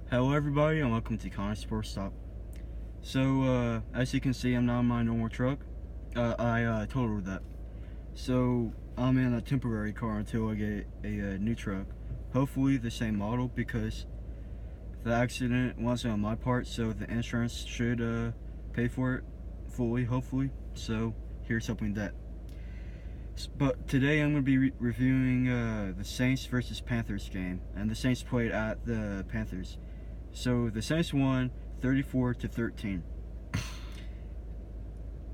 Hello everybody and welcome to Connor Sports Stop. So as you can see, I'm not in my normal truck. I totaled that. So I'm in a temporary car until I get a new truck. Hopefully the same model, because the accident wasn't on my part, so the insurance should pay for it fully, hopefully. So here's hoping that. But today I'm going to be reviewing the Saints versus Panthers game, and the Saints played at the Panthers. So the Saints won 34-13.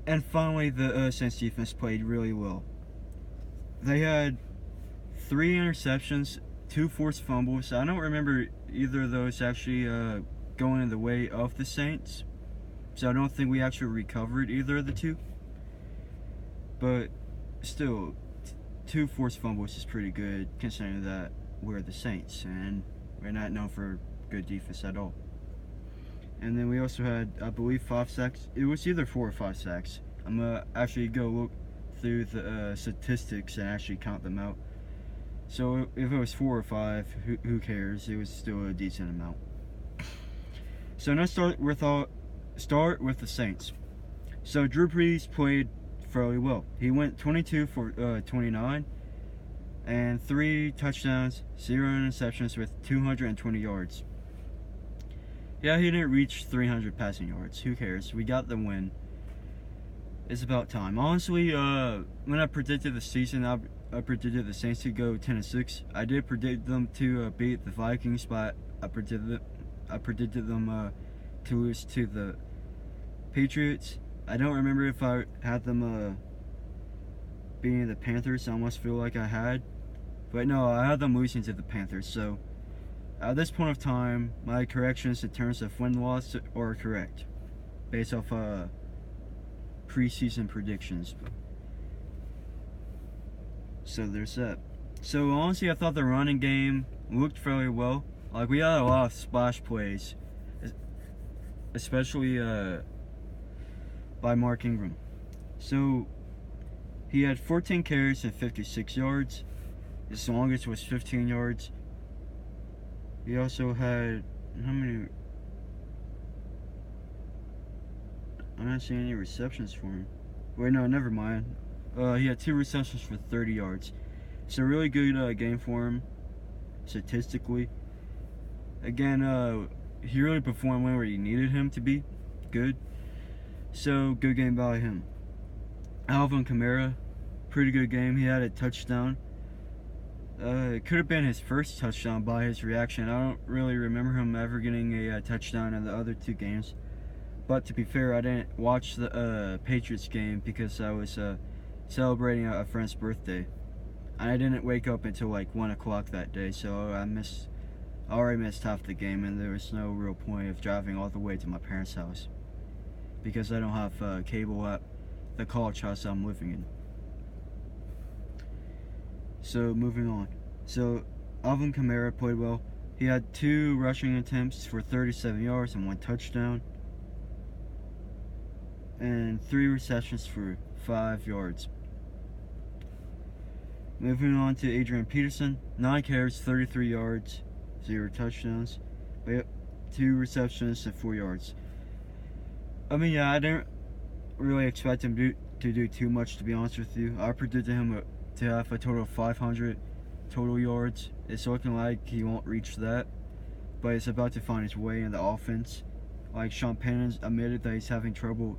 And finally, the Saints defense played really well. They had 3 interceptions, 2 forced fumbles. I don't remember either of those actually going in the way of the Saints, so I don't think we actually recovered either of the two. But still, 2 forced fumbles is pretty good, considering that we're the Saints and we're not known for good defense at all. And then we also had, I believe, 5 sacks. It was either 4 or 5 sacks. I'm gonna actually go look through the statistics and actually count them out. So if it was 4 or 5, who cares? It was still a decent amount. So let's start with the Saints. So Drew Brees played fairly well. He went 22 for 29 and 3 touchdowns, 0 interceptions with 220 yards. Yeah, he didn't reach 300 passing yards. Who cares? We got the win. It's about time. Honestly, when I predicted the season, I predicted the Saints to go 10-6. I did predict them to beat the Vikings, but I predicted them to lose to the Patriots. I don't remember if I had them beating the Panthers. I almost feel like I had, but no, I had them losing to the Panthers. So at this point of time, my corrections in terms of win-loss are correct, based off preseason predictions. So there's that. So honestly, I thought the running game looked fairly well. Like, we had a lot of splash plays, especially by Mark Ingram. So he had 14 carries and 56 yards. His longest was 15 yards. He also had, how many? I'm not seeing any receptions for him. Wait, no, never mind. He had 2 receptions for 30 yards. It's a really good game for him, statistically. Again, he really performed where he needed him to be. Good. So, good game by him. Alvin Kamara, pretty good game. He had a touchdown. It could have been his first touchdown by his reaction. I don't really remember him ever getting a touchdown in the other 2 games. But to be fair, I didn't watch the Patriots game because I was celebrating a friend's birthday. I didn't wake up until like 1 o'clock that day, so I already missed half the game, and there was no real point of driving all the way to my parents' house because I don't have cable at the college house I'm living in. So moving on. So Alvin Kamara played well. He had 2 rushing attempts for 37 yards and 1 touchdown, and 3 receptions for 5 yards. Moving on to Adrian Peterson, 9 carries, 33 yards, 0 touchdowns, but 2 receptions and 4 yards. I mean, yeah, I didn't really expect him to do too much, to be honest with you. I predicted him to have a total of 500 total yards. It's looking like he won't reach that, but he's about to find his way in the offense. Like, Sean Payton's admitted that he's having trouble.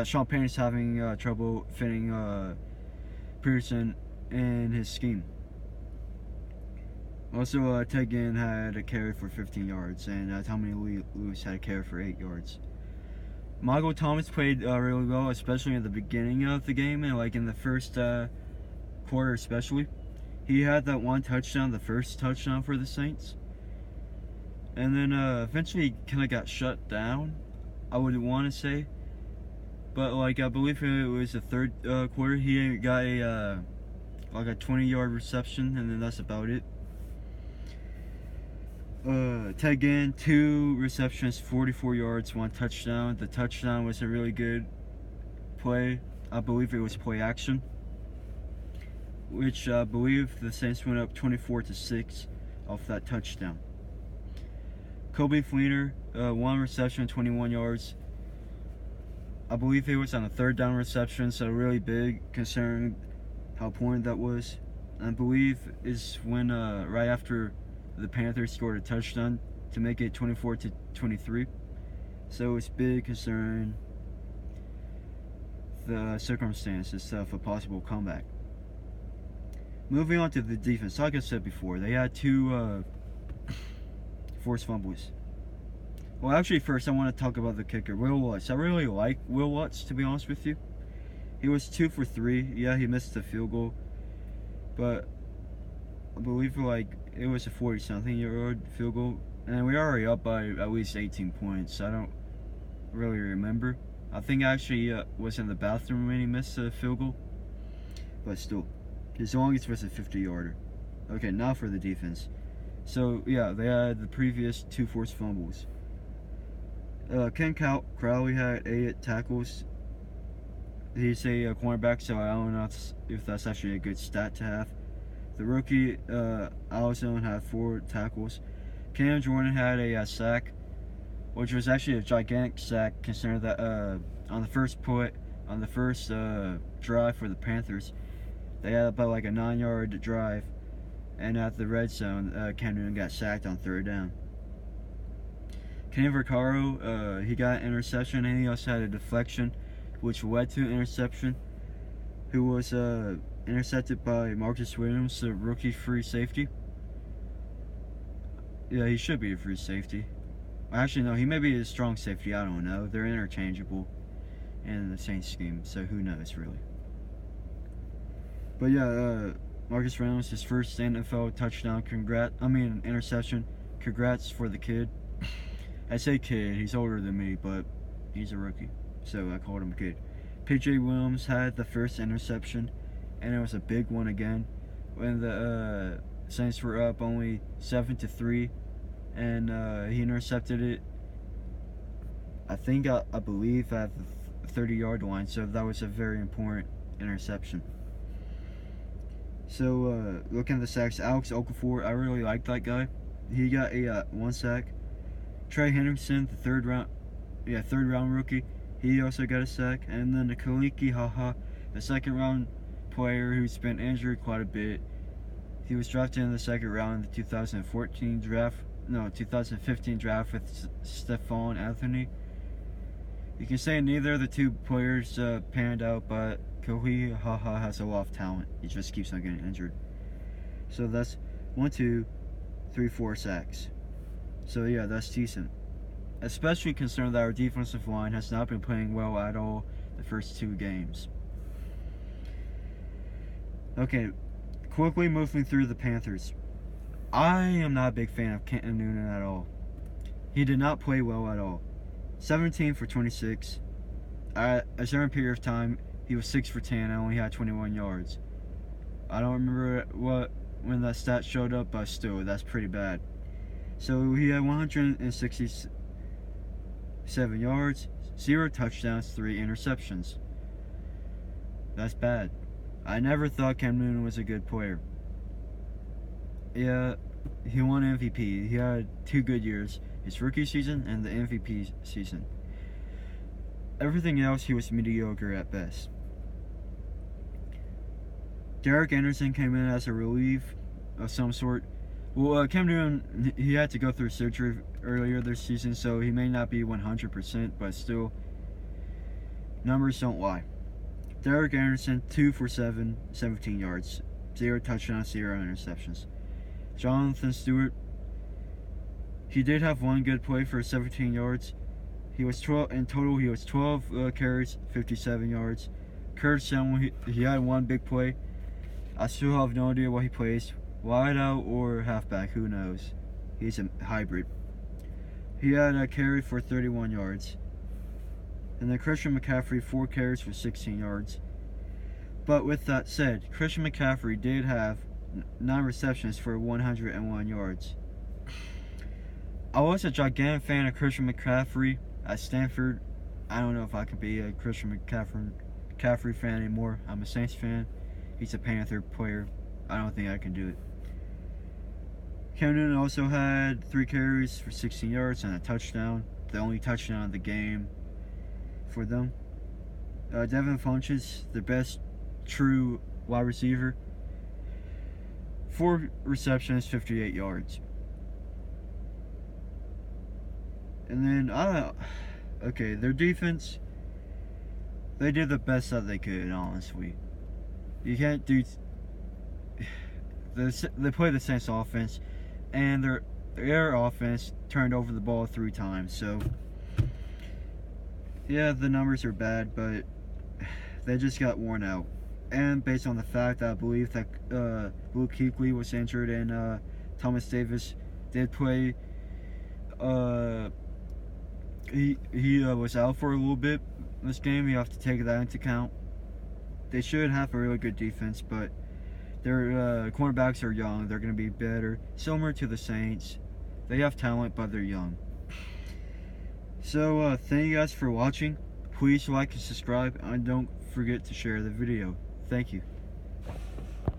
Sean Payton's having trouble fitting Peterson in his scheme. Also, Ted Ginn had a carry for 15 yards, and Tommy Lewis had a carry for 8 yards. Michael Thomas played really well, especially in the beginning of the game, and like in the first quarter especially. He had that 1 touchdown, the first touchdown for the Saints. And then eventually he kind of got shut down, I would want to say. But like, I believe it was the third quarter, he got a 20-yard reception, and then that's about it. Ted Ginn, 2 receptions, 44 yards, 1 touchdown. The touchdown was a really good play. I believe it was play action, which I believe the Saints went up 24-6 off that touchdown. Coby Fleener, 1 reception, 21 yards. I believe he was on a 3rd down reception, so really big considering how important that was. I believe is when right after the Panthers scored a touchdown to make it 24-23. So it's big considering the circumstances of a possible comeback. Moving on to the defense, like I said before, they had 2 forced fumbles. Well, actually, first I want to talk about the kicker, Will Lutz. I really like Will Lutz, to be honest with you. He was 2 for 3. Yeah, he missed the field goal, but I believe it was a 40-something-yard field goal, and we were already up by at least 18 points. I don't really remember. I think I actually was in the bathroom when he missed the field goal, but still, as long as it was a 50-yarder. Okay, now for the defense. So yeah, they had the previous 2 forced fumbles. Ken Crowley had 8 tackles. He's a cornerback, so I don't know if that's actually a good stat to have. The rookie, Allison, had 4 tackles. Cam Jordan had a sack, which was actually a gigantic sack considering that on the first drive for the Panthers, they had about a 9-yard drive, and at the red zone, Cam Newton got sacked on 3rd down. Kenny Vaccaro, he got an interception, and he also had a deflection, which led to an interception, who was intercepted by Marcus Williams, the rookie free safety. Yeah, he should be a free safety. Actually, no, he may be a strong safety, I don't know. They're interchangeable in the same scheme, so who knows, really. But yeah, Marcus Williams, his first NFL touchdown, interception. Congrats for the kid. I say kid, he's older than me, but he's a rookie, so I called him kid. P.J. Williams had the first interception, and it was a big one again, when the Saints were up only 7-3, and he intercepted it, I believe at the 30-yard line, so that was a very important interception. So, looking at the sacks, Alex Okafor, I really like that guy. He got a 1 sack. Trey Henderson, the third round rookie, he also got a sack. And then the Kaliki Haha, the 2nd-round player who's been injured quite a bit. He was drafted in the 2nd round in the 2015 draft with Stephon Anthony. You can say neither of the 2 players panned out, but Kaliki Haha has a lot of talent. He just keeps on getting injured. So that's 1, 2, 3, 4 sacks. So yeah, that's decent. Especially considering that our defensive line has not been playing well at all the first 2 games. Okay, quickly moving through the Panthers. I am not a big fan of Cam Newton at all. He did not play well at all. 17 for 26. At a certain period of time, he was 6 for 10 and only had 21 yards. I don't remember when that stat showed up, but still, that's pretty bad. So he had 167 yards, 0 touchdowns, 3 interceptions. That's bad. I never thought Cam Newton was a good player. Yeah, he won MVP. He had 2 good years, his rookie season and the MVP season. Everything else, he was mediocre at best. Derek Anderson came in as a relief of some sort. Well, Cam Newton, he had to go through surgery earlier this season, so he may not be 100%, but still, numbers don't lie. Derek Anderson, 2 for 7, 17 yards, 0 touchdowns, 0 interceptions. Jonathan Stewart, he did have 1 good play for 17 yards. He was 12 in total. He was 12 carries, 57 yards. Kurt Samuel, he had 1 big play. I still have no idea what he plays. Wide out or halfback, who knows? He's a hybrid. He had a carry for 31 yards. And then Christian McCaffrey, 4 carries for 16 yards. But with that said, Christian McCaffrey did have 9 receptions for 101 yards. I was a gigantic fan of Christian McCaffrey at Stanford. I don't know if I can be a Christian McCaffrey fan anymore. I'm a Saints fan. He's a Panther player. I don't think I can do it. Cam Newton also had 3 carries for 16 yards and a touchdown. The only touchdown of the game for them. Devin Funchess, the best true wide receiver. 4 receptions, 58 yards. And then, okay, their defense, they did the best that they could, honestly. You can't do... They play the Saints offense, and their offense turned over the ball 3 times, so... Yeah, the numbers are bad, but they just got worn out. And based on the fact that I believe that Luke Kuechly was injured and Thomas Davis did play, he was out for a little bit this game. You have to take that into account. They should have a really good defense, but their cornerbacks are young. They're going to be better. Similar to the Saints. They have talent, but they're young. So, thank you guys for watching. Please like and subscribe, and don't forget to share the video. Thank you.